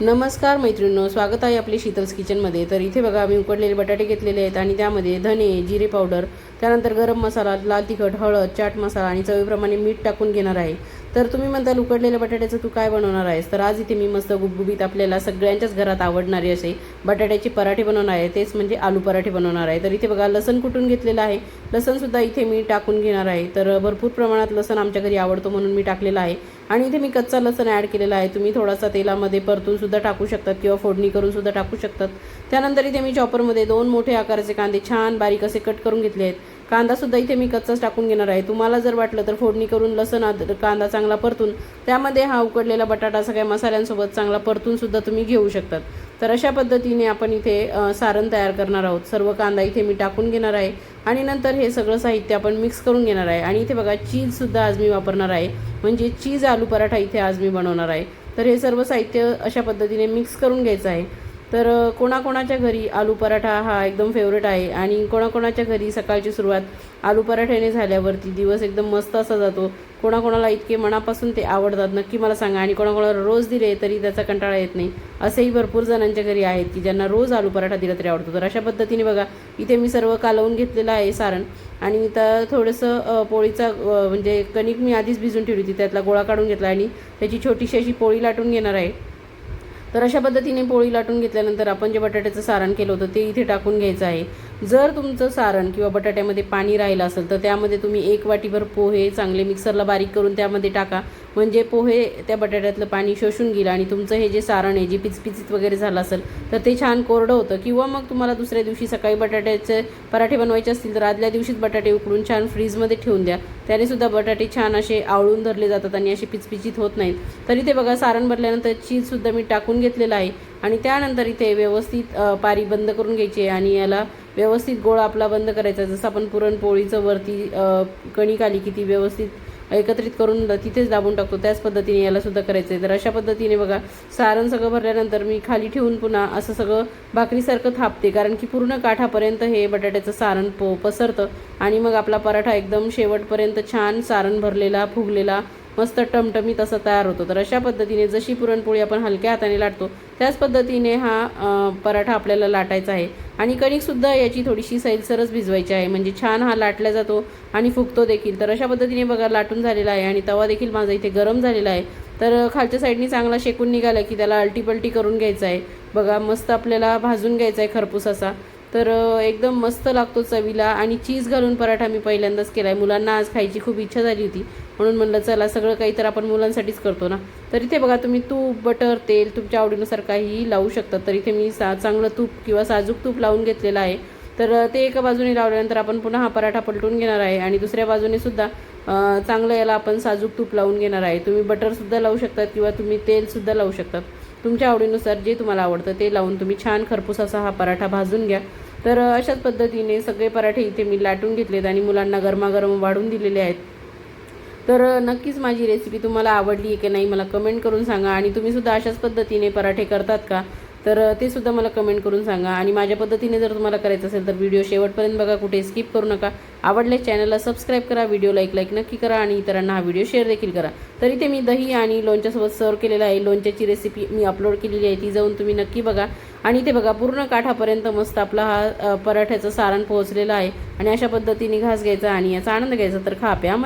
नमस्कार मैत्रिणींनो, स्वागत आहे आपले शीतल्स किचनमध्ये। तर इथे बघा मी उकडलेले बटाटे घेतलेले आहेत आणि त्यामध्ये धने, जिरे पावडर, त्यानंतर गरम मसाला, लाल तिखट, हळद, चाट मसाला आणि चवीप्रमाणे मीठ टाकून घेणार आहे। तर तुम्ही म्हणताल उकडलेल्या बटाट्याचं तू काय बनवणार आहेस? तर आज इथे मी मस्त गुबगुबीत आपल्याला सगळ्यांच्याच घरात आवडणारे असे बटाट्याचे पराठे बनवणार आहे, तेच म्हणजे आलू पराठे बनवणार आहे। तर इथे बघा लसण कुटून घेतलेलं आहे, लसण सुद्धा इथे मी टाकून घेणार आहे। तर भरपूर प्रमाणात लसण आमच्या घरी आवडतो म्हणून मी टाकलेला आहे आणि इथे मी कच्चा लसण ॲड केलेला आहे। तुम्ही थोडासा तेलामध्ये परतून सुद्धा टाकू शकतात किंवा फोडणी करून सुद्धा टाकू शकतात। त्यानंतर इथे मी चॉपरमध्ये 2 मोठे आकाराचे कांदे छान बारीक असे कट करून घेतले आहेत। कांदा सुद्धा इथे मी कच्चाच टाकून घेणार आहे। तुम्हाला जर वाटलं तर फोडणी करून लसण कांदा चांगला परतून त्यामध्ये हा उकडलेला बटाटा सगळ्या मसाल्यांसोबत चांगला परतून सुद्धा तुम्ही घेऊ शकतात। तर अशा पद्धतीने आपण इथे सारण तयार करणार आहोत। सर्व कांदा इथे मी टाकून घेणार आहे आणि नंतर हे सगळं साहित्य आपण मिक्स करून घेणार आहे। आणि इथे बघा चीज सुद्धा आज मी वापरणार आहे, म्हणजे चीज आलू पराठा इथे आज मी बनवणार आहे। तर हे सर्व साहित्य अशा पद्धतीने मिक्स करून घ्यायचं आहे। तर कोणाकोणाच्या घरी आलू पराठा हा एकदम फेवरेट आहे आणि कोणाकोणाच्या घरी सकाळची सुरुवात आलू पराठ्याने झाल्यावरती दिवस एकदम मस्त असा जातो। कोणाकोणाला इतके मनापासून ते आवडतात नक्की मला सांगा, आणि कोणाकोणाला रोज दिले तरी त्याचा कंटाळा येत नाही असेही भरपूर जणांच्या घरी आहेत की ज्यांना रोज आलू पराठा दिला तरी आवडतो। तर अशा पद्धतीने बघा इथे मी सर्व कालवून घेतलेलं आहे सारण, आणि तर थोडंसं पोळीचा म्हणजे कणिक मी आधीच भिजून ठेवली होती, त्यातला गोळा काढून घेतला आणि त्याची छोटीशी अशी पोळी लाटून घेणार आहे। तर अशा पद्धतीने पोळी लाटून घेतल्यानंतर आपण जे बटाट्याचं सारण केलं होतं ते इथे टाकून घ्यायचं आहे। जर तुमचं सारण किंवा बटाट्यामध्ये पाणी राहिलं असेल तर त्यामध्ये तुम्ही 1 वाटीभर पोहे चांगले मिक्सरला बारीक करून त्यामध्ये टाका, म्हणजे पोहे त्या बटाट्यातलं पाणी शोषून गेलं आणि तुमचं हे जे सारण आहे जे पिचपिचीत वगैरे झालं असेल तर ते छान कोरडं होतं। किंवा मग तुम्हाला दुसऱ्या दिवशी सकाळी बटाट्याचे पराठे बनवायचे असतील तर आदल्या दिवशीच बटाटे उकडून छान फ्रीजमध्ये ठेवून द्या, त्याने सुद्धा बटाटे छान असे आवळून धरले जातात आणि असे पिचपिचीत होत नाहीत। तर इथे बघा सारण भरल्यानंतर चीजसुद्धा मी टाकून घेतलेला आहे आणि त्यानंतर इथे व्यवस्थित पारी बंद करून घ्यायची आहे आणि याला व्यवस्थित गोळा आपला बंद करायचा। जसं आपण पुरणपोळीचं वरती कणिक आली की ती व्यवस्थित एकत्रित करून तिथेच दाबून टाकतो, त्याच पद्धतीने याला सुद्धा करायचं आहे। तर अशा पद्धतीने बघा सारण सगळं भरल्यानंतर मी खाली ठेवून पुन्हा असं सगळं भाकरीसारखं थापते, कारण की पूर्ण काठापर्यंत हे बटाट्याचं सारण पसरतं आणि मग आपला पराठा एकदम शेवटपर्यंत छान सारण भरलेला फुगलेला मस्त टमटमीत असं तयार होतो। तर अशा पद्धतीने जशी पुरणपोळी आपण हलक्या हाताने लाटतो त्याच पद्धतीने हा पराठा आपल्याला लाटायचा आहे। आणि कणिकसुद्धा याची थोडीशी सैलसरच भिजवायची आहे, म्हणजे छान हा लाटला जातो आणि फुगतो देखील। तर अशा पद्धतीने बघा लाटून झालेला आहे आणि तवा देखील माझा इथे गरम झालेला आहे। तर खालच्या साईडनी चांगला शेकून निघाला की त्याला अल्टीपल्टी करून घ्यायचं आहे। बघा मस्त आपल्याला भाजून घ्यायचा आहे खरपूस असा, तर एकदम मस्त लागतो चवीला। आणि चीज घालून पराठा मी पहिल्यांदाच केला आहे, मुलांना आज खायची खूप इच्छा झाली होती म्हणून म्हणलं चला सगळं काही तर आपण मुलांसाठीच करतो ना। तर इथे बघा तुम्ही तूप, बटर, तेल तुमच्या आवडीनुसार काहीही लावू शकतात। तर इथे मी चांगलं तूप किंवा साजूक तूप लावून घेतलेलं आहे। तर ते एका बाजूने लावल्यानंतर आपण पुन्हा हा पराठा पलटून घेणार आहे आणि दुसऱ्या बाजूने सुद्धा चांगलं याला आपण साजूक तूप लावून घेणार आहे। तुम्ही बटरसुद्धा लावू शकतात किंवा तुम्ही तेलसुद्धा लावू शकतात, तुमच्या आवडीनुसार जे तुम्हाला आवडतं ते लावून तुम्ही छान खरपूस असा हा पराठा भाजून घ्या। तर अशाच पद्धतीने सगळे पराठे इथे मी लाटून घेतलेत आणि मुलांना गरमागरम वाढून दिलेले आहेत। तर नक्कीच माझी रेसिपी तुम्हाला आवडली आहे की नाही मला कमेंट करून सांगा, आणि तुम्हीसुद्धा अशाच पद्धतीने पराठे करतात का तर ते सुद्धा मला कमेंट करून सांगा। आणि माझ्या पद्धतीने जर तुम्हाला करायचं असेल तर व्हिडिओ शेवटपर्यंत बघा, कुठे स्किप करू नका। आवडले चॅनलला सबस्क्राईब करा, व्हिडिओ लाईक नक्की करा आणि इतरांना हा व्हिडिओ शेअर देखील करा। तर इथे मी दही आणि लोणच्यासोबत सर्व केलेला आहे, लोणच्याची रेसिपी मी अपलोड केलेली आहे, ती जाऊन तुम्ही नक्की बघा। आणि इथे बघा पूर्ण काठापर्यंत मस्त आपला हा पराठ्याचं सारण पोहोचलेलं आहे आणि अशा पद्धतीने घास घ्यायचा आणि याचा आनंद घ्यायचा। तर खा प्या मजा